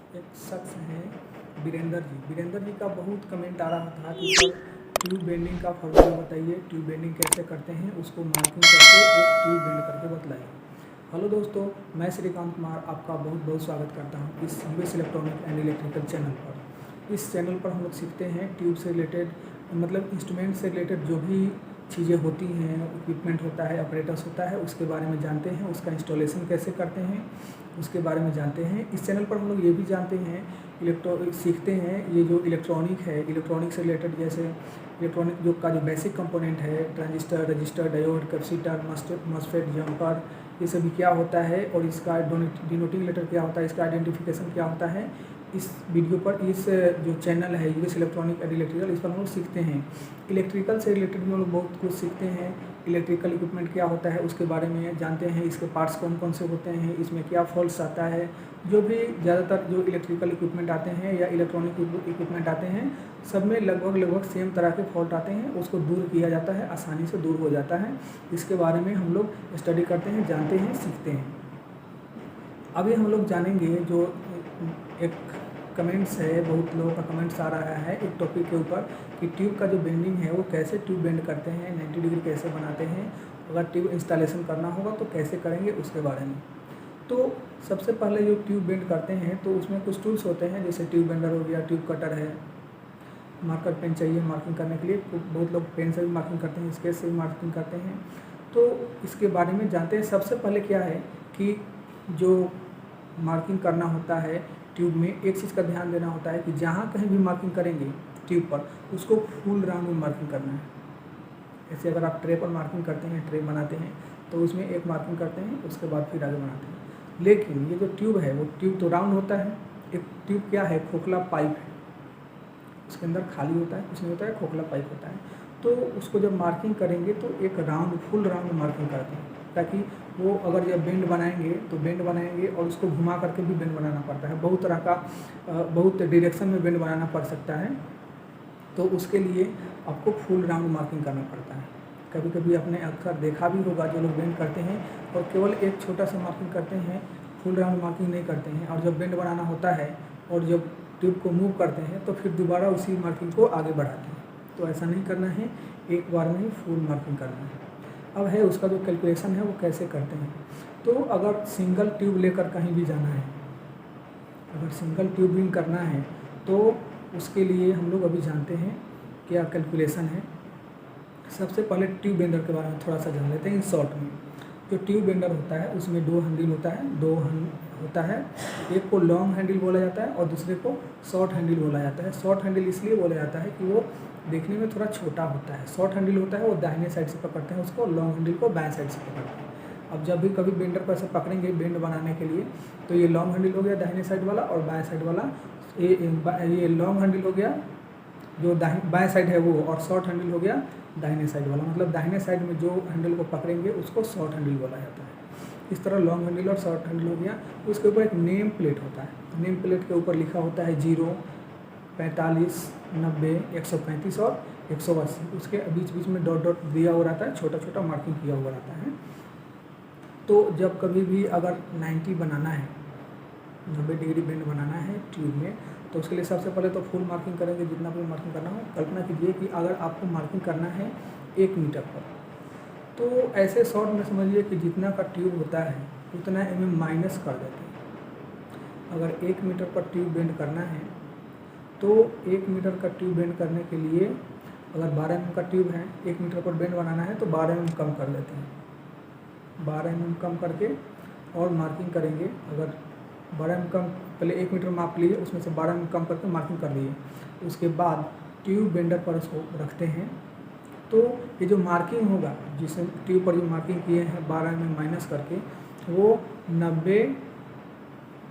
एक शख्स हैं वीरेंद्र जी का बहुत कमेंट आ रहा था कि सर ट्यूब बेंडिंग का फॉर्मूला बताइए, ट्यूब बेंडिंग कैसे करते हैं, उसको मार्किंग करके एक ट्यूब बेंड करके बतलाइए। हेलो दोस्तों, मैं श्रीकांत कुमार आपका बहुत बहुत स्वागत करता हूं इस US electronic and electrical channel पर। इस चैनल पर हम लोग सीखते हैं ट्यूब से रिलेटेड, मतलब इंस्ट्रूमेंट से रिलेटेड जो भी चीज़ें होती हैं, इक्विपमेंट होता है, ऑपरेटर्स होता है, उसके बारे में जानते हैं, उसका इंस्टॉलेशन कैसे करते हैं उसके बारे में जानते हैं। इस चैनल पर हम लोग ये भी जानते हैं, सीखते हैं ये जो इलेक्ट्रॉनिक है, इलेक्ट्रॉनिक से रिलेटेड, जैसे इलेक्ट्रॉनिक जो बेसिक कंपोनेंट है, transistor, register, diode, capacitor, MOSFET, jumper, ये सभी क्या होता है और इसका डिनोटिंग लेटर क्या होता है, इसका आइडेंटिफिकेशन क्या होता है। इस वीडियो पर इस जो चैनल है यूएस इलेक्ट्रॉनिक एंड इलेक्ट्रिकल, इस पर हम लोग सीखते हैं। इलेक्ट्रिकल से रिलेटेड भी हम लोग बहुत कुछ सीखते हैं। इलेक्ट्रिकल इक्विपमेंट क्या होता है उसके बारे में जानते हैं, इसके पार्ट्स कौन कौन से होते हैं, इसमें क्या फॉल्ट्स आता है। जो भी ज़्यादातर जो इलेक्ट्रिकल इक्विपमेंट आते हैं या इलेक्ट्रॉनिक इक्विपमेंट आते हैं, सब में लगभग सेम तरह के फॉल्ट आते हैं, उसको दूर किया जाता है, आसानी से दूर हो जाता है। इसके बारे में हम लोग स्टडी करते हैं, जानते हैं, सीखते हैं। अभी हम लोग जानेंगे जो एक कमेंट्स है, बहुत लोगों का कमेंट्स आ रहा है एक टॉपिक के ऊपर कि ट्यूब का जो बेंडिंग है वो कैसे ट्यूब बेंड करते हैं, 90 डिग्री कैसे बनाते हैं, अगर ट्यूब इंस्टॉलेशन करना होगा तो कैसे करेंगे उसके बारे में। तो सबसे पहले जो ट्यूब बेंड करते हैं तो उसमें कुछ टूल्स होते हैं, जैसे ट्यूब बेंडर हो गया, ट्यूब कटर है, मार्कर पेन चाहिए मार्किंग करने के लिए, बहुत लोग पेन से भी मार्किंग करते हैं, स्केच से भी मार्किंग करते हैं। तो इसके बारे में जानते हैं। सबसे पहले क्या है कि जो मार्किंग करना होता है ट्यूब में, एक चीज़ का ध्यान देना होता है कि जहाँ कहीं भी मार्किंग करेंगे ट्यूब पर, उसको फुल राउंड में मार्किंग करना है। ऐसे अगर आप ट्रे पर मार्किंग करते हैं, ट्रे बनाते हैं, तो उसमें एक मार्किंग करते हैं, उसके बाद फिर आगे बनाते हैं। लेकिन ये जो ट्यूब है वो ट्यूब तो राउंड होता है। एक ट्यूब क्या है, खोखला पाइप है, उसके अंदर खाली होता है, कुछ नहीं होता है, खोखला पाइप होता है। तो उसको जब मार्किंग करेंगे तो एक राउंड, फुल राउंड मार्किंग करते हैं, ताकि वो अगर जब बेंड बनाएंगे तो बेंड बनाएंगे और उसको घुमा करके भी बेंड बनाना पड़ता है, बहुत तरह का बहुत डायरेक्शन में बेंड बनाना पड़ सकता है। तो उसके लिए आपको फुल राउंड मार्किंग करना पड़ता है। कभी कभी आपने अक्सर देखा भी होगा जो लोग बेंड करते हैं और केवल एक छोटा सा मार्किंग करते हैं, फुल राउंड मार्किंग नहीं करते हैं, और जब बेंड बनाना होता है और जब ट्यूब को मूव करते हैं तो फिर दोबारा उसी मार्किंग को आगे बढ़ाते हैं। तो ऐसा नहीं करना है, एक बार में ही फुल मार्किंग करना है। अब है उसका जो कैलकुलेशन है वो कैसे करते हैं। तो अगर सिंगल ट्यूब लेकर कहीं भी जाना है, अगर सिंगल ट्यूबिंग करना है तो उसके लिए हम लोग अभी जानते हैं क्या कैलकुलेशन है। सबसे पहले ट्यूब बेंडर के बारे में थोड़ा सा जान लेते हैं इन शॉर्ट में। जो ट्यूब बेंडर होता है उसमें दो हैंडल होता है, होता है। एक को लॉन्ग हैंडल बोला जाता है और दूसरे को शॉर्ट हैंडल बोला जाता है। शॉर्ट हैंडल इसलिए बोला जाता है कि वो देखने में थोड़ा छोटा होता है। शॉर्ट हैंडल होता है वो दाहिने साइड से पकड़ते हैं उसको, लॉन्ग हैंडल को बाएं साइड से पकड़ते हैं। अब जब भी कभी बेंडर पर से पकड़ेंगे बेंड बनाने के लिए, तो ये लॉन्ग हैंडल हो गया दाहिने साइड वाला, और बाएं साइड वाला ये लॉन्ग हैंडल हो गया जो बाएं साइड है वो, और शॉर्ट हैंडल हो गया दाहिने साइड वाला। मतलब दाहिने साइड में जो हैंडल को पकड़ेंगे उसको शॉर्ट हैंडल बोला जाता है। इस तरह लॉन्ग हैंडल और शॉर्ट हैंडल हो गया। उसके ऊपर एक नेम प्लेट होता है, नेम प्लेट के ऊपर लिखा होता है 0, 45, 90, 135 और 180। उसके बीच बीच में डॉट डॉट दिया हुआ रहता है, छोटा छोटा मार्किंग किया हुआ रहता है। तो जब कभी भी अगर 90 बनाना है, 90 डिग्री बेंड बनाना है ट्यूब में, तो उसके लिए सबसे पहले तो फुल मार्किंग करेंगे, जितना भी मार्किंग करना हो। कल्पना कीजिए कि अगर आपको मार्किंग करना है 1 मीटर पर, तो ऐसे शॉर्ट में समझिए कि जितना का ट्यूब होता है उतना mm माइनस कर देते हैं। अगर 1 मीटर पर ट्यूब बेंड करना है तो 1 मीटर का ट्यूब बेंड करने के लिए अगर 12 mm का ट्यूब है, 1 मीटर पर बेंड बनाना है तो 12 mm कम कर देते हैं। 12 mm कम करके और मार्किंग करेंगे। अगर 12 mm कम, पहले 1 मीटर माप लिए, उसमें से 12 mm कम करके मार्किंग कर लिए, उसके बाद ट्यूब बेंडर पर उसको रखते हैं। तो ये जो मार्किंग होगा, जिस ट्यूब पर जो मार्किंग किए हैं 12 mm माइनस करके, वो 90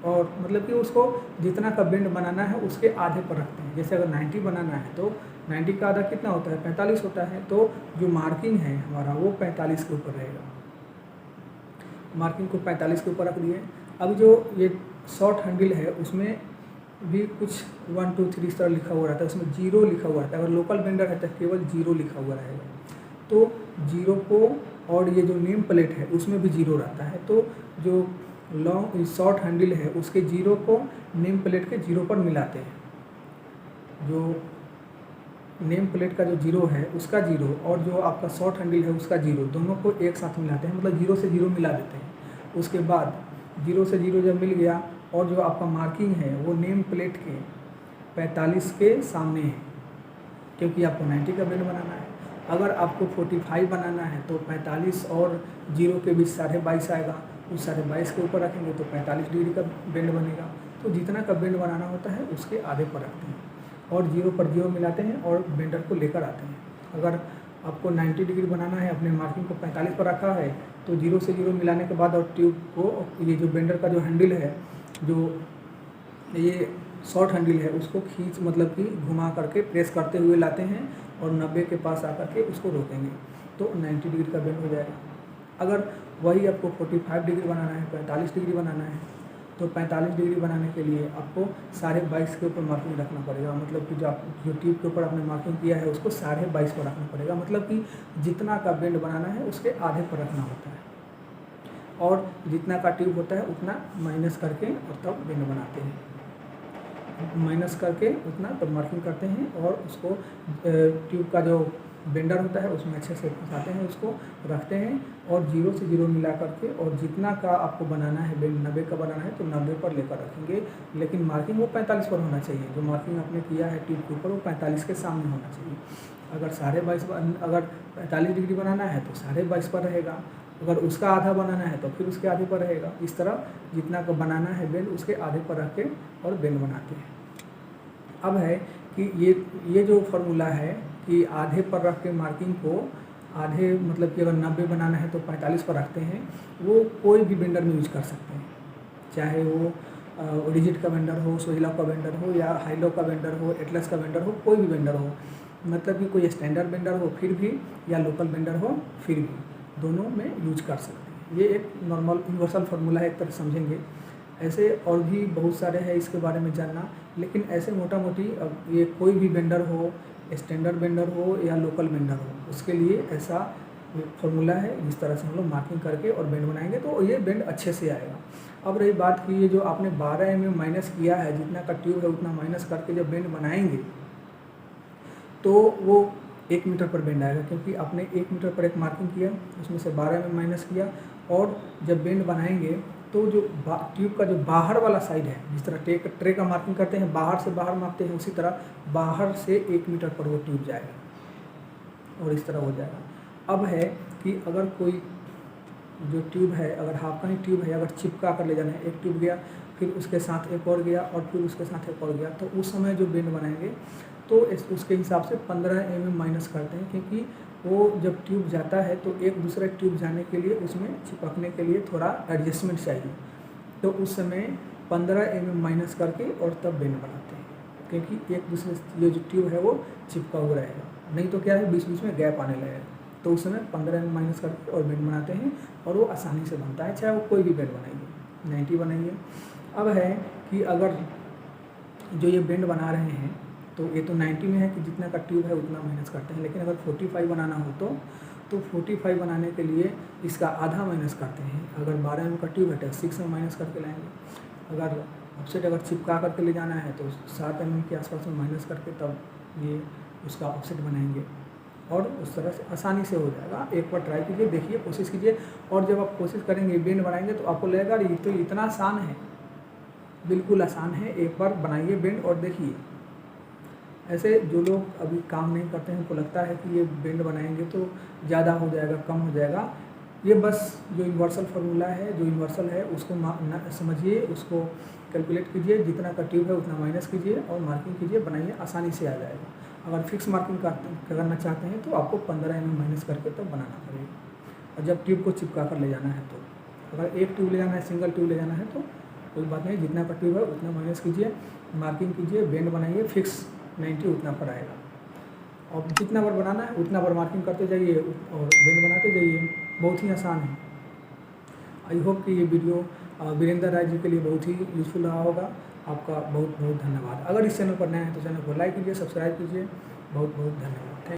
और मतलब कि उसको जितना का बेंड बनाना है उसके आधे पर रखते हैं। जैसे अगर 90 बनाना है तो 90 का आधा कितना होता है, 45 होता है। तो जो मार्किंग है हमारा वो 45 के ऊपर रहेगा। मार्किंग को 45 के ऊपर रख दिए। अब जो ये शॉर्ट हैंडल है उसमें भी कुछ 1 2 3 इस तरह लिखा हुआ रहता है, उसमें 0 लिखा हुआ रहता है। अगर लोकल बेंडर है तो केवल 0 लिखा हुआ रहेगा। तो 0 को, और ये जो नेम प्लेट है उसमें भी 0 रहता है। तो जो लॉन्ग शॉर्ट हैंडल है उसके जीरो को नेम प्लेट के जीरो पर मिलाते हैं। जो नेम प्लेट का जो जीरो है उसका जीरो और जो आपका शॉर्ट हैंडल है उसका जीरो, दोनों को एक साथ मिलाते हैं, मतलब जीरो से जीरो मिला देते हैं। उसके बाद जीरो से जीरो जब मिल गया और जो आपका मार्किंग है वो नेम प्लेट के 45 के सामने है, क्योंकि आपको 90 का बेंड बनाना है। अगर आपको 45 बनाना है तो 45 और जीरो के बीच 22.5 आएगा, उस 22.5 के ऊपर रखेंगे तो 45 डिग्री का बेंड बनेगा। तो जितना का बेंड बनाना होता है उसके आधे पर रखते हैं और जीरो पर जीरो मिलाते हैं और बेंडर को लेकर आते हैं। अगर आपको 90 डिग्री बनाना है, अपने मार्किंग को 45 पर रखा है, तो जीरो से जीरो मिलाने के बाद और ट्यूब को ये जो बेंडर का जो हैंडल है, जो ये शॉर्ट हैंडल है, उसको खींच मतलब कि घुमा करके प्रेस करते हुए लाते हैं और 90 के पास आकर के उसको रोकेंगे तो 90 डिग्री का बेंड हो जाएगा। अगर वही आपको 45 डिग्री बनाना है, 45 डिग्री बनाना है, तो 45 डिग्री बनाने के लिए आपको 22.5 के ऊपर मार्किंग रखना पड़ेगा। मतलब कि जो ट्यूब के ऊपर आपने मार्किंग किया है उसको 22.5 पर रखना पड़ेगा, मतलब कि जितना का बेंड बनाना है उसके आधे पर रखना होता है और जितना का ट्यूब होता है उतना माइनस करके और तब बेंड बनाते हैं। माइनस करके उतना तब मार्किंग करते हैं और उसको ट्यूब का जो बेंडर होता है उसमें अच्छे से फंसाते हैं, उसको रखते हैं और जीरो से जीरो मिला करके और जितना का आपको बनाना है बेंड 90 का बनाना है तो 90 पर लेकर रखेंगे, लेकिन मार्किंग वो 45 पर होना चाहिए। जो मार्किंग आपने किया है ट्यूब के ऊपर वो 45 के सामने होना चाहिए। अगर 22.5 अगर 45 डिग्री बनाना है तो 22.5 पर रहेगा, अगर उसका आधा बनाना है तो फिर उसके आधे पर रहेगा। इस तरह जितना का बनाना है बेंड उसके आधे पर रख के और बेंड बनाते हैं। अब है कि ये जो फार्मूला है कि आधे पर रख के मार्किंग को आधे मतलब कि अगर 90 बनाना है तो 45 पर रखते हैं, वो कोई भी बेंडर में यूज कर सकते हैं, चाहे वो रिजिड का बेंडर हो, सोहिला का बेंडर हो या हाइलो का बेंडर हो, एटलस का बेंडर हो, कोई भी बेंडर हो, मतलब कि कोई स्टैंडर्ड बेंडर हो फिर भी या लोकल बेंडर हो फिर भी, दोनों में यूज कर सकते हैं। ये एक नॉर्मल यूनिवर्सल फार्मूला है, एक तरह समझेंगे। ऐसे और भी बहुत सारे हैं इसके बारे में जानना, लेकिन ऐसे मोटा मोटी अब ये कोई भी बेंडर हो, स्टैंडर्ड बेंडर हो या लोकल बेंडर हो, उसके लिए ऐसा फार्मूला है जिस तरह से हम लोग मार्किंग करके और बेंड बनाएंगे तो ये बेंड अच्छे से आएगा। अब रही बात कि ये जो आपने 12 mm माइनस किया है, जितना का ट्यूब है उतना माइनस करके जब बेंड बनाएंगे तो वो 1 मीटर पर बेंड आएगा, क्योंकि आपने 1 मीटर पर एक मार्किंग किया, उसमें से 12 mm माइनस किया और जब बेंड बनाएंगे तो जो ट्यूब का जो बाहर वाला साइड है, जिस तरह ट्रे का मार्किंग करते हैं बाहर से बाहर मापते हैं, उसी तरह बाहर से 1 मीटर पर वो ट्यूब जाएगा और इस तरह हो जाएगा। अब है कि अगर कोई जो ट्यूब है, अगर हाफ का ही ट्यूब है, अगर चिपका कर ले जाना है, एक ट्यूब गया फिर उसके साथ एक और गया और फिर उसके साथ एक और गया, तो उस समय जो बेंड बनाएंगे तो उसके हिसाब से 15 mm माइनस करते हैं, क्योंकि वो जब ट्यूब जाता है तो एक दूसरे ट्यूब जाने के लिए उसमें चिपकने के लिए थोड़ा एडजस्टमेंट चाहिए, तो उस समय 15 mm माइनस करके और तब बेंड बनाते हैं, क्योंकि एक दूसरे ये जो ट्यूब है वो चिपका हुआ रहेगा, नहीं तो क्या है बीच बीच में गैप आने लगेगा, तो उस समय 15 mm माइनस करके और बेंड बनाते हैं और वो आसानी से बनता है, चाहे वो कोई भी बेंड बनाइए, 90 बनाइए। अब है कि अगर जो ये बेंड बना रहे हैं तो ये तो 90 में है कि जितना का ट्यूब है उतना माइनस करते हैं, लेकिन अगर 45 बनाना हो तो 45 बनाने के लिए इसका आधा माइनस करते हैं। अगर 12 mm का ट्यूब है तो 6 में माइनस करके लाएंगे। अगर ऑफसेट अगर चिपका करके ले जाना है तो 7 mm के आसपास में माइनस करके तब ये उसका ऑफसेट बनाएंगे और उस तरह से आसानी से हो जाएगा। एक बार ट्राई कीजिए, देखिए, कोशिश कीजिए, और जब आप कोशिश करेंगे बेंड बनाएंगे तो आपको लगेगा ये तो इतना आसान है, बिल्कुल आसान है। एक बार बनाइए बेंड और देखिए। ऐसे जो लोग अभी काम नहीं करते हैं, उनको लगता है कि ये बेंड बनाएंगे तो ज़्यादा हो जाएगा, कम हो जाएगा, ये बस जो यूनिवर्सल फार्मूला है, जो यूनिवर्सल है उसको समझिए, उसको कैलकुलेट कीजिए, जितना का ट्यूब है उतना माइनस कीजिए और मार्किंग कीजिए, बनाइए, आसानी से आ जाएगा। अगर फिक्स मार्किंग करना चाहते हैं तो आपको 15 mm माइनस करके तब बनाना पड़ेगा। और जब ट्यूब को चिपका कर ले जाना है तो, अगर एक ट्यूब ले जाना है, सिंगल ट्यूब ले जाना है तो कोई बात नहीं, जितना का ट्यूब है उतना माइनस कीजिए, मार्किंग कीजिए, बेंड बनाइए, फिक्स 90 उतना पर आएगा। और जितना बार बनाना है उतना बार मार्किंग करते जाइए और बेंड बनाते जाइए, बहुत ही आसान है। आई होप कि ये वीडियो वीरेंद्र राय जी के लिए बहुत ही यूज़फुल रहा होगा। आपका बहुत बहुत धन्यवाद। अगर इस चैनल पर नए हैं तो चैनल को लाइक कीजिए, सब्सक्राइब कीजिए। बहुत बहुत धन्यवाद।